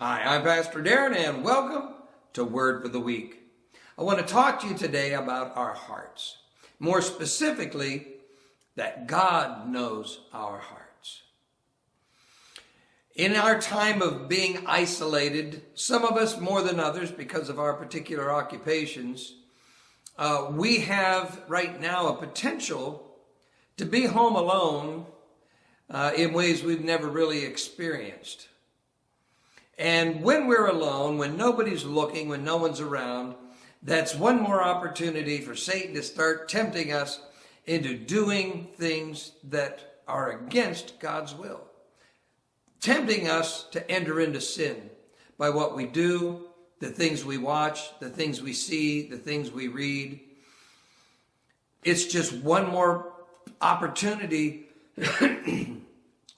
Hi, I'm Pastor Darren, and welcome to Word for the Week. I want to talk to you today about our hearts. More specifically, that God knows our hearts. In our time of being isolated, some of us more than others because of our particular occupations, we have right now a potential to be home alone in ways we've never really experienced. And when we're alone, when nobody's looking, when no one's around, that's one more opportunity for Satan to start tempting us into doing things that are against God's will. Tempting us to enter into sin by what we do, the things we watch, the things we see, the things we read. It's just one more opportunity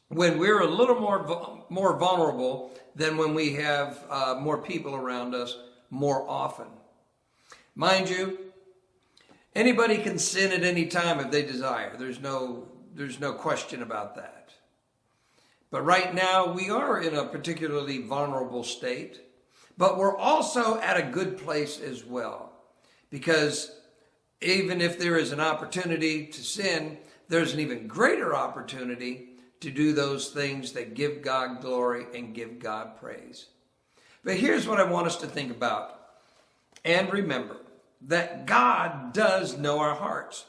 when we're a little more vulnerable than when we have more people around us more often. Mind you, anybody can sin at any time if they desire. There's no question about that. But right now we are in a particularly vulnerable state, but we're also at a good place as well. Because even if there is an opportunity to sin, there's an even greater opportunity to do those things that give God glory and give God praise. But here's what I want us to think about and remember, that God does know our hearts.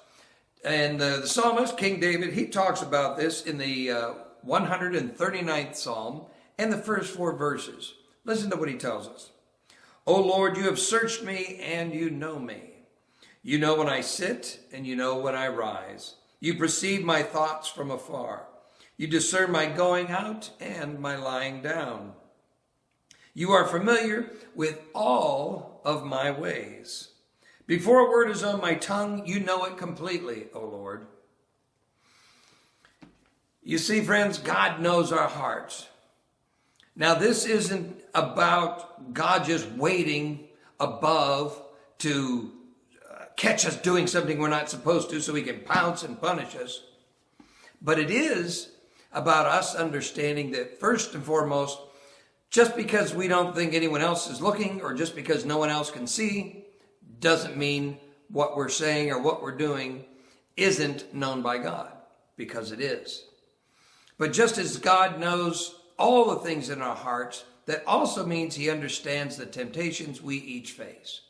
And the psalmist, King David, he talks about this in the 139th Psalm and the first 4 verses. Listen to what he tells us. O Lord, you have searched me and you know me. You know when I sit and you know when I rise. You perceive my thoughts from afar. You discern my going out and my lying down. You are familiar with all of my ways. Before a word is on my tongue, you know it completely, O Lord. You see, friends, God knows our hearts. Now, this isn't about God just waiting above to catch us doing something we're not supposed to so he can pounce and punish us. But it is about us understanding that first and foremost, just because we don't think anyone else is looking or just because no one else can see, doesn't mean what we're saying or what we're doing isn't known by God, because it is. But just as God knows all the things in our hearts, that also means he understands the temptations we each face.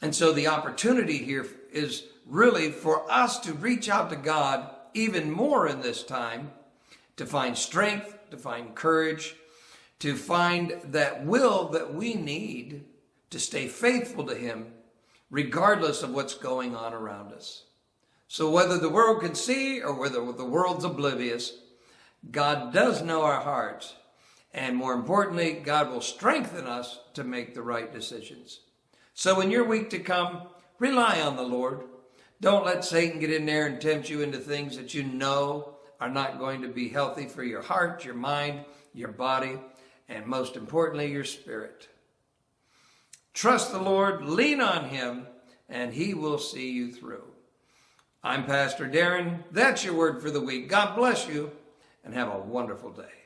And so the opportunity here is really for us to reach out to God even more in this time, to find strength, to find courage, to find that will that we need to stay faithful to him, regardless of what's going on around us. So whether the world can see or whether the world's oblivious, God does know our hearts. And more importantly, God will strengthen us to make the right decisions. So in your week to come, rely on the Lord. Don't let Satan get in there and tempt you into things that you know are not going to be healthy for your heart, your mind, your body, and most importantly, your spirit. Trust the Lord, lean on him, and he will see you through. I'm Pastor Darren. That's your word for the week. God bless you, and have a wonderful day.